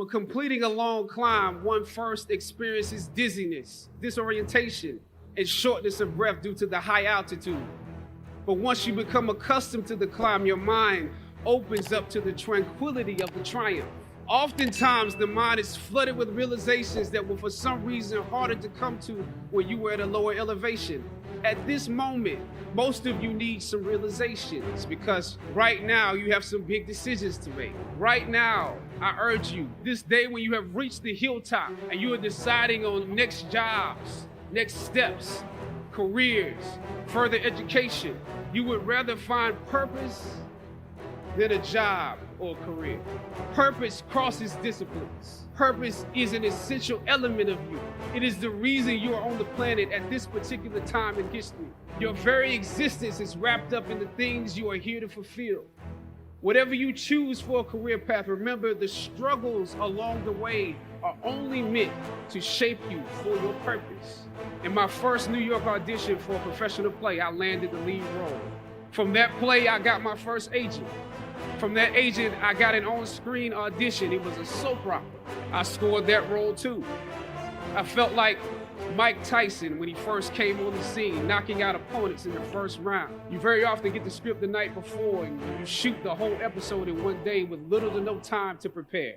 When completing a long climb, one first experiences dizziness, disorientation, and shortness of breath due to the high altitude. But once you become accustomed to the climb, your mind opens up to the tranquility of the triumph. Oftentimes, the mind is flooded with realizations that were for some reason harder to come to when you were at a lower elevation. At this moment, most of you need some realizations because right now you have some big decisions to make. Right now, I urge you, this day when you have reached the hilltop and you are deciding on next jobs, next steps, careers, further education, you would rather find purpose than a job or career. Purpose crosses disciplines. Purpose is an essential element of you. It is the reason you are on the planet at this particular time in history. Your very existence is wrapped up in the things you are here to fulfill. Whatever you choose for a career path, remember the struggles along the way are only meant to shape you for your purpose. In my first New York audition for a professional play, I landed the lead role. From that play, I got my first agent. From that agent, I got an on-screen audition. It was a soap opera. I scored that role too. I felt like Mike Tyson when he first came on the scene, knocking out opponents in the first round. You very often get the script the night before and you shoot the whole episode in one day with little to no time to prepare.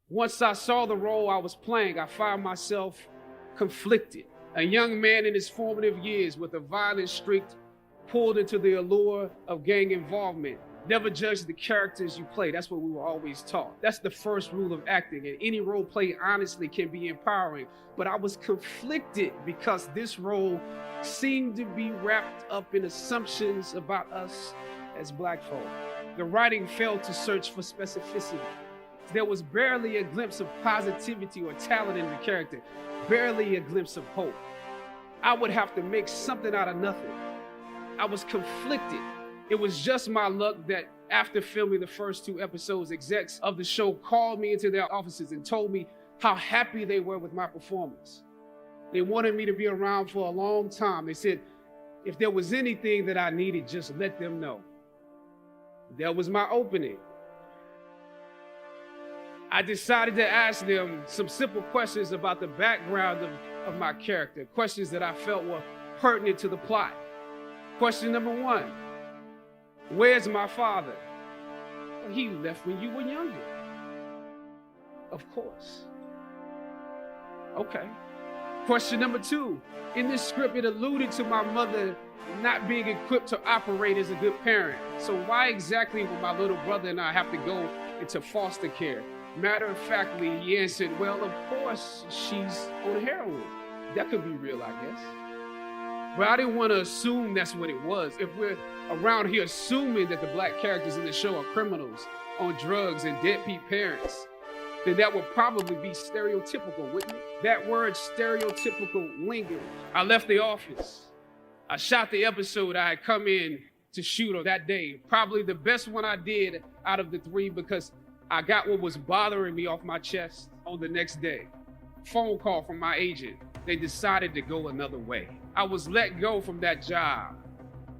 Once I saw the role I was playing, I found myself conflicted. A young man in his formative years with a violent streak pulled into the allure of gang involvement. Never judge the characters you play. That's what we were always taught. That's the first rule of acting. And any role play, honestly, can be empowering. But I was conflicted because this role seemed to be wrapped up in assumptions about us as Black folk. The writing failed to search for specificity. There was barely a glimpse of positivity or talent in the character, barely a glimpse of hope. I would have to make something out of nothing. I was conflicted. It was just my luck that after filming the first 2 episodes, execs of the show called me into their offices and told me how happy they were with my performance. They wanted me to be around for a long time. They said, if there was anything that I needed, just let them know. That was my opening. I decided to ask them some simple questions about the background of my character, questions that I felt were pertinent to the plot. Question number 1. Where's my father? Well, he left when you were younger. Of course. Okay. Question number 2. In this script, it alluded to my mother not being equipped to operate as a good parent. So why exactly would my little brother and I have to go into foster care? Matter of factly, he answered, well, of course, she's on heroin. That could be real, I guess. But I didn't want to assume that's what it was. If we're around here assuming that the Black characters in the show are criminals, on drugs, and deadbeat parents, then that would probably be stereotypical, wouldn't it? That word stereotypical lingered. I left the office. I shot the episode I had come in to shoot on that day. Probably the best one I did out of the 3 because I got what was bothering me off my chest on the next day. Phone call from my agent. They decided to go another way. I was let go from that job.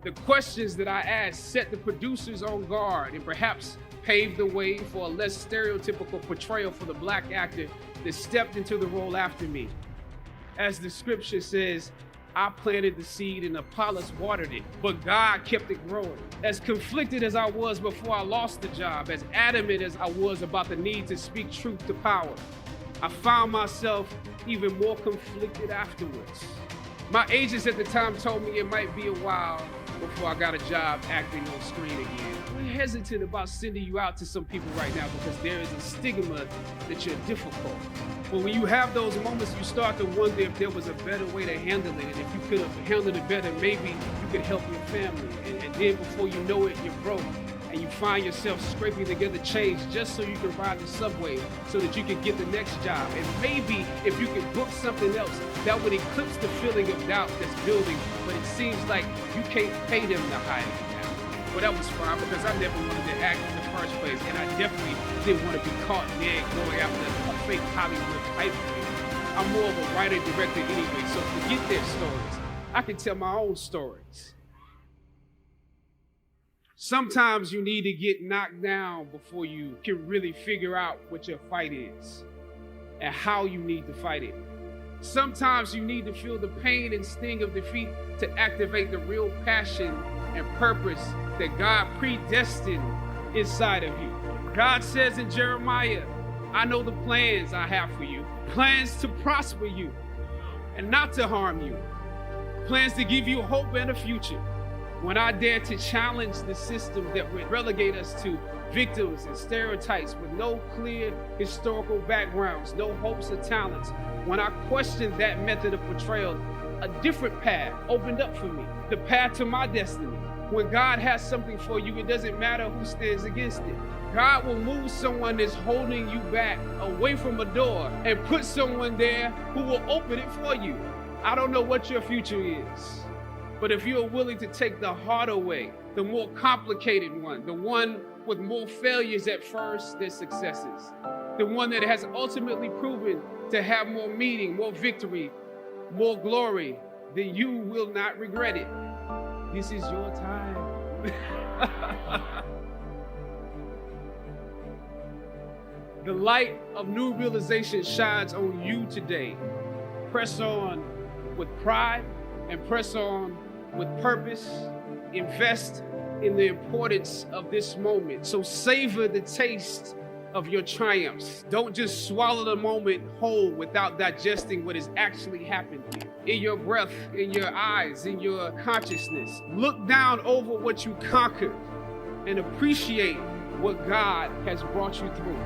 The questions that I asked set the producers on guard and perhaps paved the way for a less stereotypical portrayal for the Black actor that stepped into the role after me. As the scripture says, I planted the seed and Apollos watered it, but God kept it growing. As conflicted as I was before I lost the job, as adamant as I was about the need to speak truth to power, I found myself even more conflicted afterwards. My agents at the time told me it might be a while before I got a job acting on screen again. I'm hesitant about sending you out to some people right now because there is a stigma that you're difficult. But when you have those moments, you start to wonder if there was a better way to handle it. And if you could have handled it better, maybe you could help your family. And then before you know it, you're broke. And you find yourself scraping together change just so you can ride the subway so that you can get the next job. And maybe if you could book something else, that would eclipse the feeling of doubt that's building. But it seems like you can't pay them to hire you now. But that was fine because I never wanted to act in the first place. And I definitely didn't want to be caught dead going after a fake Hollywood hype. I'm more of a writer-director anyway, so forget their stories. I can tell my own stories. Sometimes you need to get knocked down before you can really figure out what your fight is and how you need to fight it. Sometimes you need to feel the pain and sting of defeat to activate the real passion and purpose that God predestined inside of you. God says in Jeremiah, I know the plans I have for you, plans to prosper you and not to harm you, plans to give you hope and a future. When I dare to challenge the system that would relegate us to victims and stereotypes with no clear historical backgrounds, no hopes or talents, when I questioned that method of portrayal, a different path opened up for me, the path to my destiny. When God has something for you, it doesn't matter who stands against it. God will move someone that's holding you back away from a door and put someone there who will open it for you. I don't know what your future is, but if you are willing to take the harder way, the more complicated one, the one with more failures at first than successes, the one that has ultimately proven to have more meaning, more victory, more glory, then you will not regret it. This is your time. The light of new realization shines on you today. Press on with pride and press on with purpose. Invest in the importance of this moment. So savor the taste of your triumphs. Don't just swallow the moment whole without digesting what has actually happened in your breath, in your eyes, in your consciousness. Look down over what you conquered and appreciate what God has brought you through.